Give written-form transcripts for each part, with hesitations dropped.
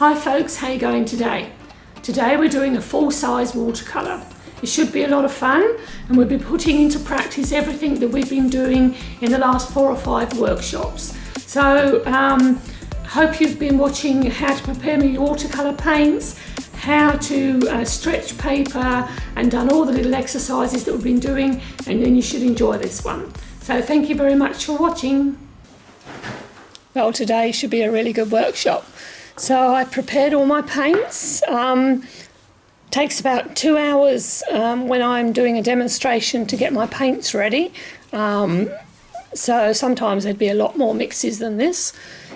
Hi folks, how you going today? Today we're doing a full-size watercolour. It should be a lot of fun and we'll be putting into practice everything that we've been doing in the last 4 or 5 workshops. So hope you've been watching how to prepare my watercolour paints, how to stretch paper and done all the little exercises that we've been doing, and then you should enjoy this one. So thank you very much for watching. Well, today should be a really good workshop. So I prepared all my paints. Takes about 2 hours when I'm doing a demonstration to get my paints ready. So sometimes there'd be a lot more mixes than this.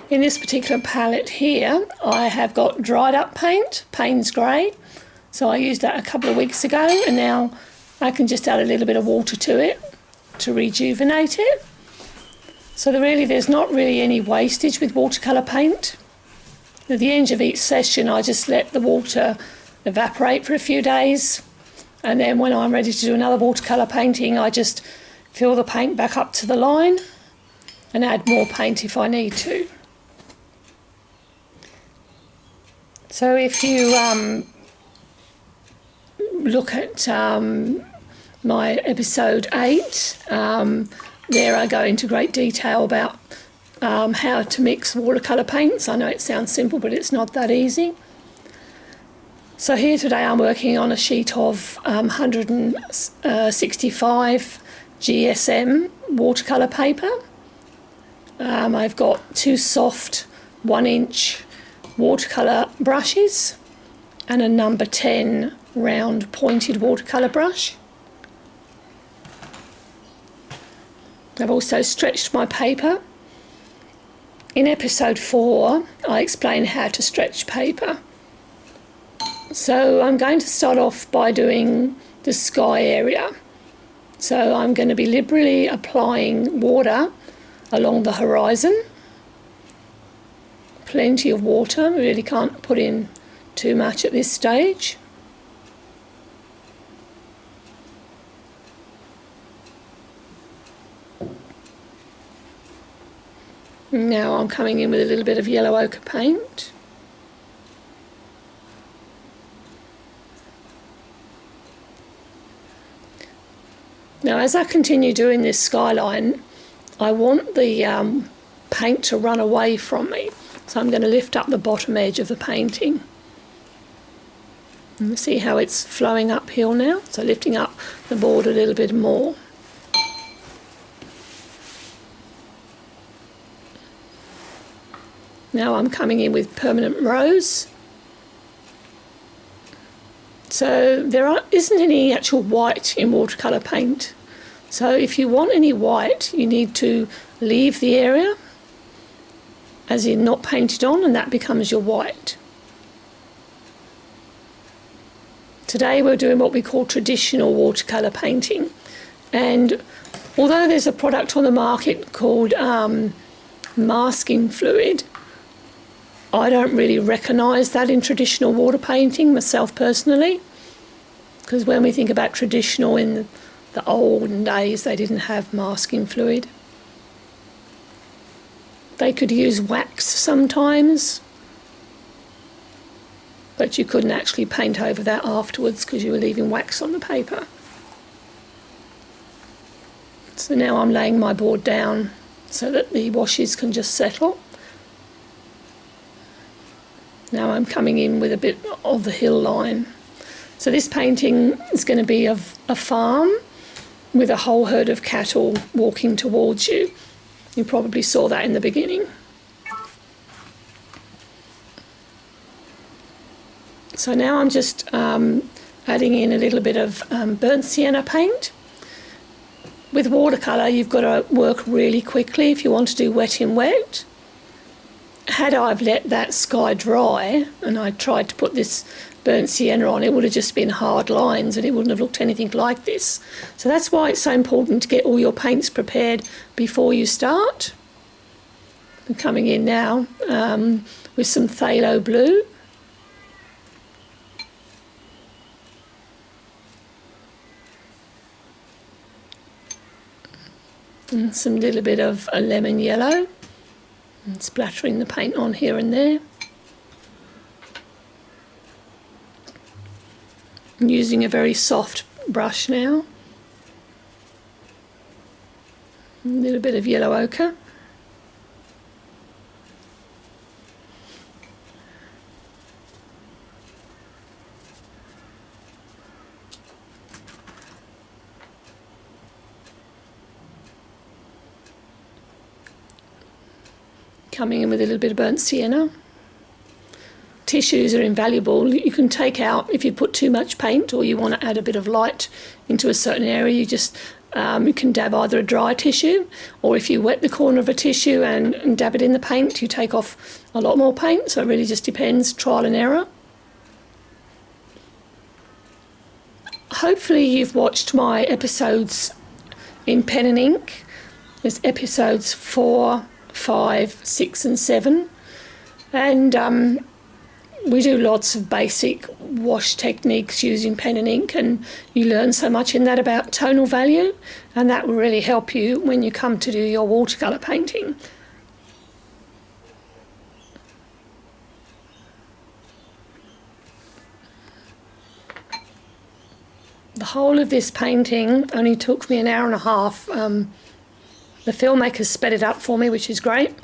In this particular palette here, I have got dried up paint, Payne's Grey. So I used that a couple of weeks ago, and now I can just add a little bit of water to it to rejuvenate it. So there's not really any wastage with watercolour paint. At the end of each session, I just let the water evaporate for a few days, and then when I'm ready to do another watercolour painting, I just fill the paint back up to the line and add more paint if I need to. So if you look at my episode 8, there I go into great detail about how to mix watercolour paints. I know it sounds simple, but it's not that easy. So here today I'm working on a sheet of 165 GSM watercolour paper. I've got 2 soft 1-inch watercolour brushes and a number 10 round pointed watercolour brush. I've also stretched my paper. In episode 4, I explain how to stretch paper. So I'm going to start off by doing the sky area. So I'm going to be liberally applying water along the horizon. Plenty of water, really can't put in too much at this stage. Now I'm coming in with a little bit of yellow ochre paint. Now as I continue doing this skyline, I want the paint to run away from me. So I'm going to lift up the bottom edge of the painting. And see how it's flowing uphill now? So lifting up the board a little bit more. Now I'm coming in with permanent rose. So there isn't any actual white in watercolour paint. So if you want any white, you need to leave the area, as in not paint it on, and that becomes your white. Today we're doing what we call traditional watercolour painting. And although there's a product on the market called masking fluid, I don't really recognise that in traditional water painting myself personally, because when we think about traditional in the olden days, they didn't have masking fluid. They could use wax sometimes, but you couldn't actually paint over that afterwards because you were leaving wax on the paper. So now I'm laying my board down so that the washes can just settle. Now I'm coming in with a bit of the hill line. So this painting is going to be of a farm with a whole herd of cattle walking towards you. You probably saw that in the beginning. So now I'm just adding in a little bit of burnt sienna paint. With watercolour, you've got to work really quickly if you want to do wet in wet. Had I let that sky dry and I tried to put this burnt sienna on, it would have just been hard lines and it wouldn't have looked anything like this. So that's why it's so important to get all your paints prepared before you start. I'm coming in now with some phthalo blue. And some little bit of a lemon yellow. And splattering the paint on here and there. I'm using a very soft brush now. A little bit of yellow ochre. Coming in with a little bit of burnt sienna. Tissues are invaluable. You can take out, if you put too much paint or you want to add a bit of light into a certain area, you can dab either a dry tissue, or if you wet the corner of a tissue and dab it in the paint, you take off a lot more paint. So it really just depends, trial and error. Hopefully you've watched my episodes in pen and ink. There's episodes 4, 5, 6 and 7. And we do lots of basic wash techniques using pen and ink, and you learn so much in that about tonal value, and that will really help you when you come to do your watercolour painting. The whole of this painting only took me an hour and a half. The filmmakers sped it up for me, which is great.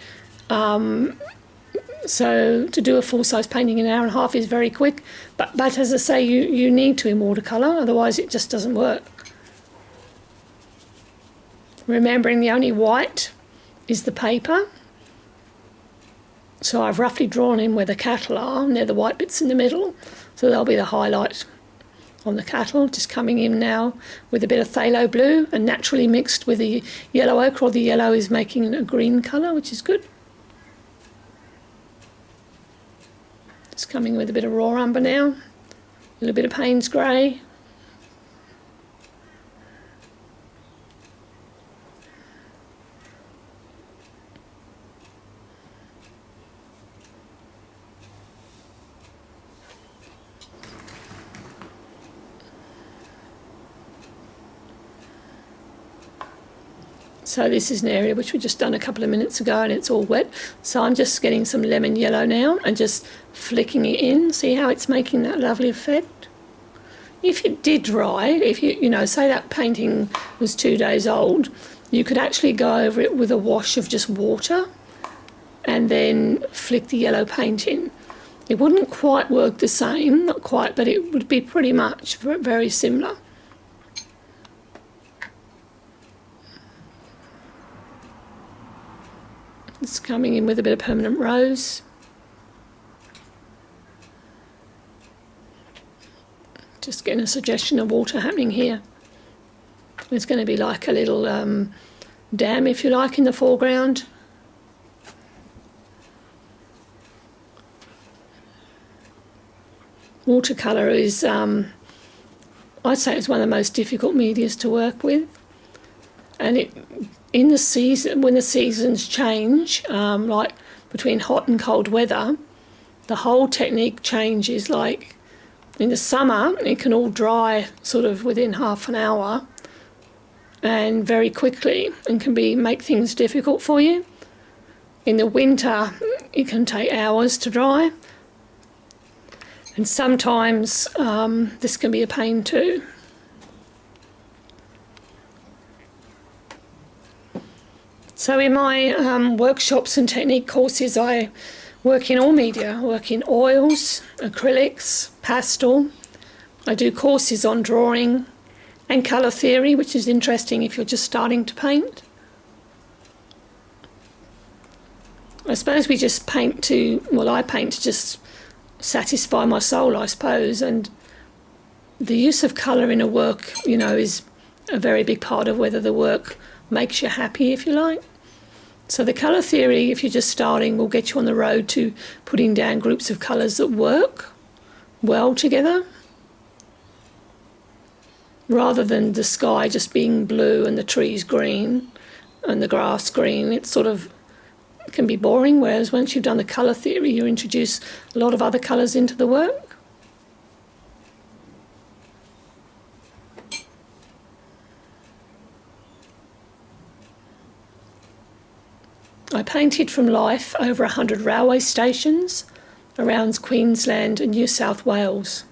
So to do a full-size painting in an hour and a half is very quick. But as I say, you need to in watercolour, otherwise it just doesn't work. Remembering the only white is the paper. So I've roughly drawn in where the cattle are, and they're the white bits in the middle. So they'll be the highlight on the cattle. Just coming in now with a bit of phthalo blue and naturally mixed with the yellow ochre, or the yellow is making a green colour, which is good. Just coming with a bit of raw umber now, a little bit of Payne's grey. So this is an area which we just done a couple of minutes ago and it's all wet. So I'm just getting some lemon yellow now and just flicking it in. See how it's making that lovely effect? If it did dry, if you know, say that painting was 2 days old, you could actually go over it with a wash of just water and then flick the yellow paint in. It wouldn't quite work the same, not quite, but it would be pretty much very similar. It's coming in with a bit of permanent rose. Just getting a suggestion of water happening here. There's going to be like a little dam, if you like, in the foreground. Watercolour is, I'd say it's one of the most difficult medias to work with. And in the season, when the seasons change, like between hot and cold weather, the whole technique changes. Like in the summer, it can all dry sort of within half an hour and very quickly, and can make things difficult for you. In the winter, it can take hours to dry, and sometimes this can be a pain too. So in my workshops and technique courses, I work in all media. I work in oils, acrylics, pastel. I do courses on drawing and colour theory, which is interesting if you're just starting to paint. I suppose we just paint to, well, I paint to just satisfy my soul, I suppose, and the use of colour in a work, you know, is a very big part of whether the work makes you happy, if you like. So the colour theory, if you're just starting, will get you on the road to putting down groups of colours that work well together, rather than the sky just being blue and the trees green and the grass green. It sort of can be boring, whereas once you've done the colour theory, you introduce a lot of other colours into the work. I painted from life over 100 railway stations around Queensland and New South Wales.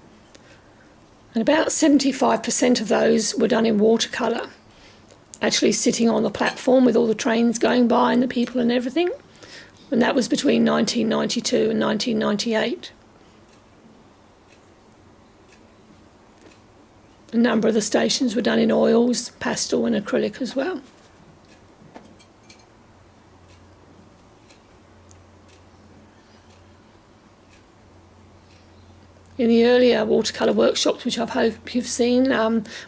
And about 75% of those were done in watercolour, actually sitting on the platform with all the trains going by and the people and everything. And that was between 1992 and 1998. A number of the stations were done in oils, pastel and acrylic as well. In the earlier watercolour workshops, which I hope you've seen,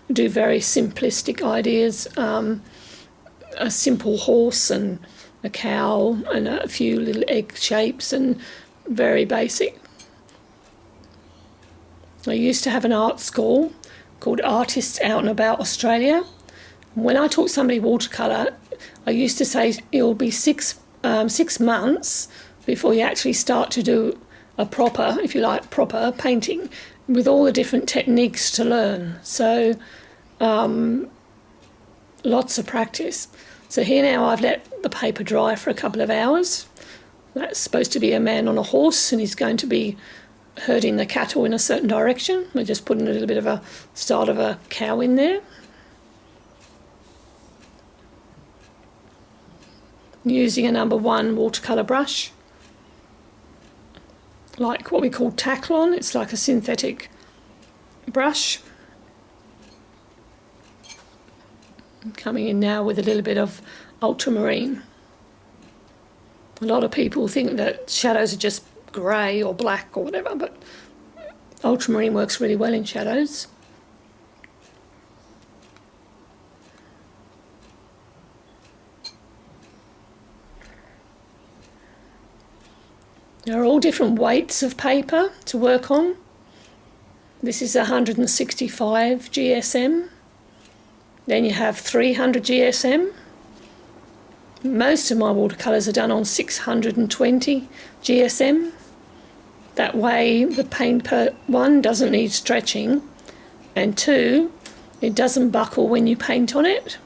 we do very simplistic ideas, a simple horse and a cow and a few little egg shapes, and very basic. I used to have an art school called Artists Out and About Australia. When I taught somebody watercolour, I used to say it'll be 6 months before you actually start to do a proper, if you like, proper painting with all the different techniques to learn. So lots of practice. So here now I've let the paper dry for a couple of hours. That's supposed to be a man on a horse, and he's going to be herding the cattle in a certain direction. We're just putting a little bit of a start of a cow in there. Using a number 1 watercolour brush, like what we call Taclon. It's like a synthetic brush. I'm coming in now with a little bit of ultramarine. A lot of people think that shadows are just grey or black or whatever, but ultramarine works really well in shadows. There are all different weights of paper to work on. This is 165 GSM. Then you have 300 GSM. Most of my watercolours are done on 620 GSM. That way the paint, per 1, doesn't need stretching, and 2, it doesn't buckle when you paint on it.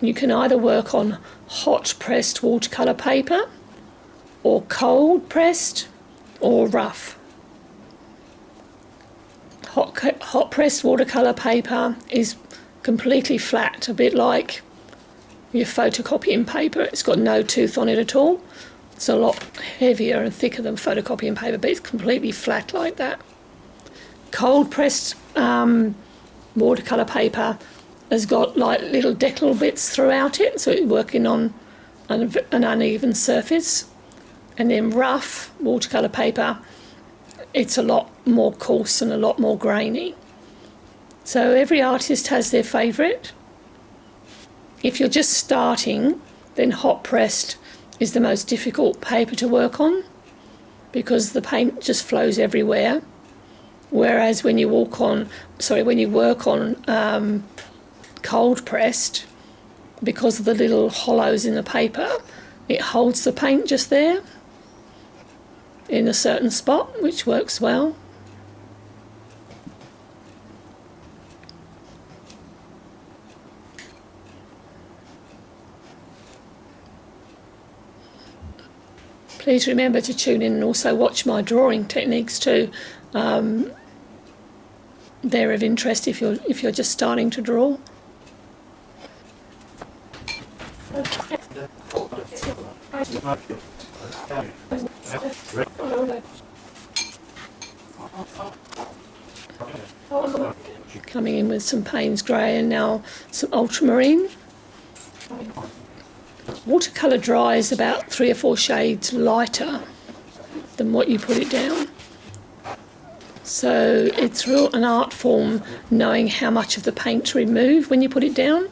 You can either work on hot pressed watercolour paper, or cold pressed, or rough. Hot pressed watercolour paper is completely flat, a bit like your photocopying paper. It's got no tooth on it at all. It's a lot heavier and thicker than photocopying paper, but it's completely flat like that. Cold pressed watercolour paper has got like little deckled bits throughout it, so it's working on an uneven surface. And then rough watercolour paper, it's a lot more coarse and a lot more grainy. So every artist has their favourite. If you're just starting, then hot pressed is the most difficult paper to work on because the paint just flows everywhere. Whereas when you work on cold pressed, because of the little hollows in the paper, it holds the paint just there in a certain spot, which works well. Please remember to tune in and also watch my drawing techniques too. They're of interest if you're just starting to draw. Coming in with some Payne's Grey and now some ultramarine. Watercolour dries about 3 or 4 shades lighter than what you put it down. So it's an art form knowing how much of the paint to remove when you put it down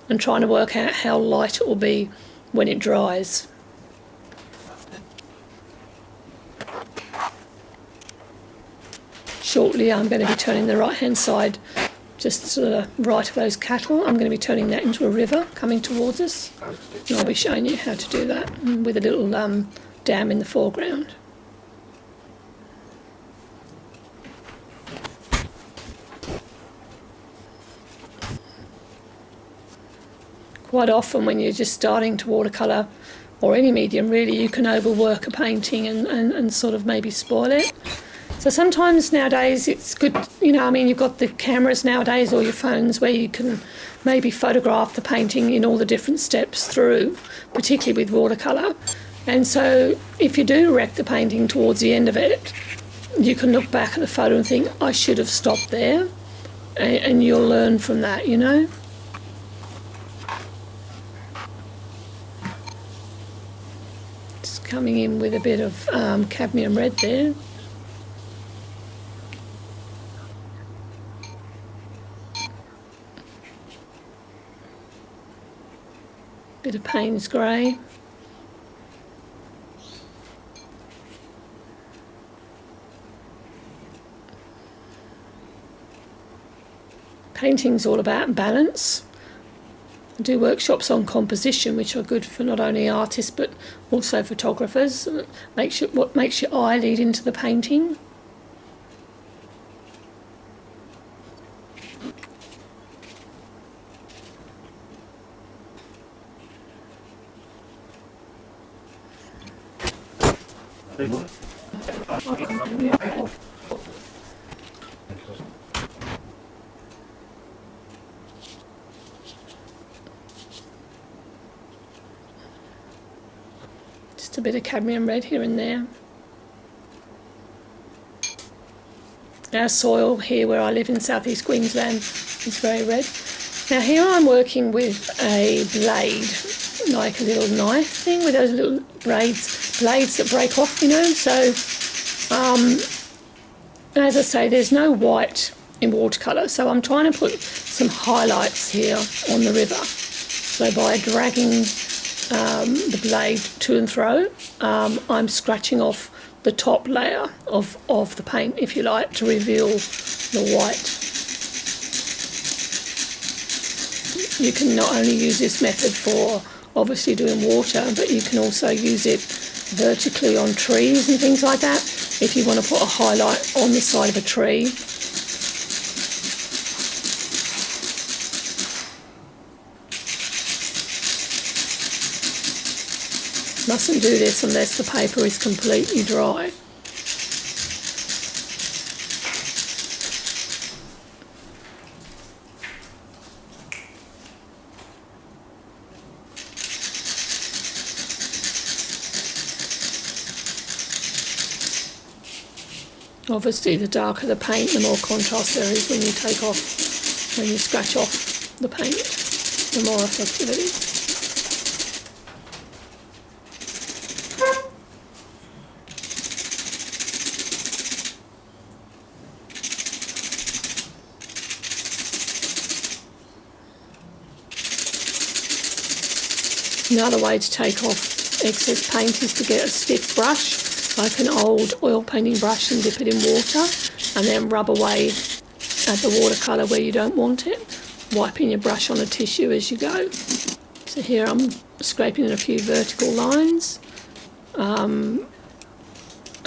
and trying to work out how light it will be when it dries. Shortly I'm going to be turning the right hand side just to the right of those cattle. I'm going to be turning that into a river coming towards us, and I'll be showing you how to do that with a little dam in the foreground. Quite often when you're just starting to watercolour, or any medium really, you can overwork a painting and sort of maybe spoil it. So sometimes nowadays it's good, you know, I mean, you've got the cameras nowadays or your phones where you can maybe photograph the painting in all the different steps through, particularly with watercolour. And so if you do wreck the painting towards the end of it, you can look back at the photo and think, I should have stopped there, and you'll learn from that, you know. Just coming in with a bit of cadmium red there. Bit of Payne's grey. Painting's all about balance. I do workshops on composition, which are good for not only artists but also photographers. What makes your eye lead into the painting. Just a bit of cadmium red here and there. Our soil here where I live in southeast Queensland is very red. Now here I'm working with a blade, like a little knife thing with those little blades that break off, you know. So as I say, there's no white in watercolour, so I'm trying to put some highlights here on the river. So by dragging the blade to and fro, I'm scratching off the top layer of the paint, if you like, to reveal the white. You can not only use this method for obviously doing water, but you can also use it vertically on trees and things like that. If you want to put a highlight on the side of a tree, mustn't do this unless the paper is completely dry. Obviously, the darker the paint, the more contrast there is when you scratch off the paint, the more effective it is. Another way to take off excess paint is to get a stiff brush, like an old oil painting brush, and dip it in water and then rub away at the watercolour where you don't want it, wiping your brush on a tissue as you go. So here I'm scraping in a few vertical lines and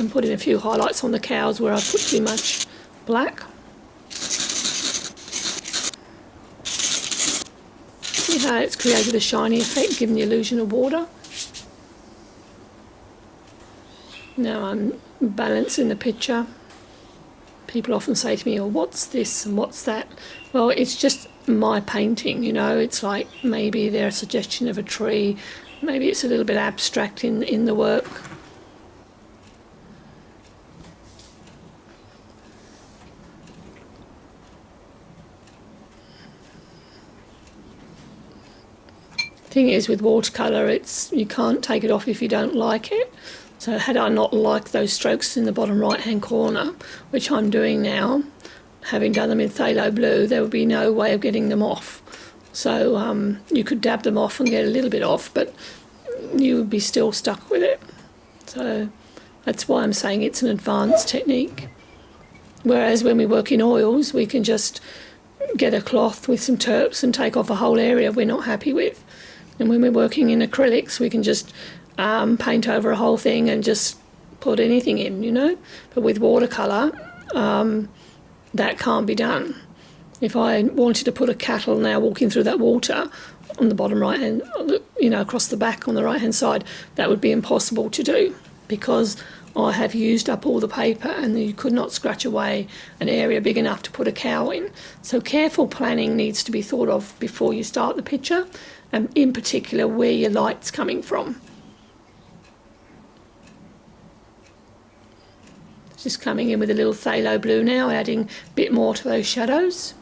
putting a few highlights on the cows where I've put too much black. See how it's created a shiny effect, giving the illusion of water. Now I'm balancing the picture. People often say to me, oh, what's this and what's that? Well, it's just my painting, you know. It's like maybe they're a suggestion of a tree, maybe it's a little bit abstract in the work. Thing is, with watercolour, you can't take it off if you don't like it. So had I not liked those strokes in the bottom right-hand corner, which I'm doing now, having done them in phthalo blue, there would be no way of getting them off. So you could dab them off and get a little bit off, but you would be still stuck with it. So that's why I'm saying it's an advanced technique. Whereas when we work in oils, we can just get a cloth with some terps and take off a whole area we're not happy with. And when we're working in acrylics, we can just paint over a whole thing and just put anything in, you know. But with watercolour, that can't be done. If I wanted to put a cattle now walking through that water, on the bottom right hand, across the back on the right hand side, that would be impossible to do because I have used up all the paper and you could not scratch away an area big enough to put a cow in. So careful planning needs to be thought of before you start the picture, and in particular where your light's coming from. Just coming in with a little phthalo blue now, adding a bit more to those shadows.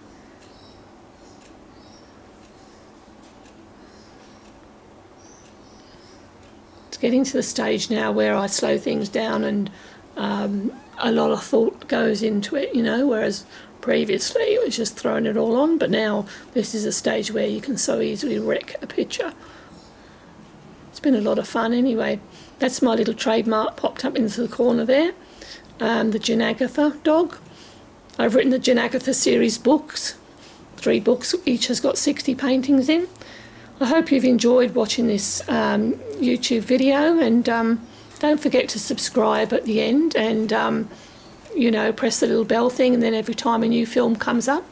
It's getting to the stage now where I slow things down and a lot of thought goes into it, whereas previously it was just throwing it all on, but now this is a stage where you can so easily wreck a picture. It's been a lot of fun anyway. That's my little trademark popped up into the corner there. The Jen Agatha dog. I've written the Jen Agatha series books. 3 books, each has got 60 paintings in. I hope you've enjoyed watching this YouTube video, and don't forget to subscribe at the end and press the little bell thing, and then every time a new film comes up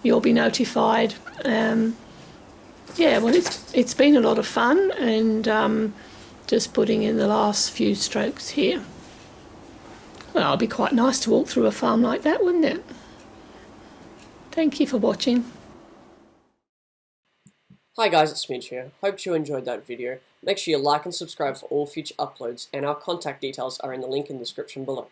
you'll be notified. Yeah, well, it's been a lot of fun, and just putting in the last few strokes here. Well, it'd be quite nice to walk through a farm like that, wouldn't it? Thank you for watching. Hi guys, it's Midge here. Hope you enjoyed that video. Make sure you like and subscribe for all future uploads, and our contact details are in the link in the description below.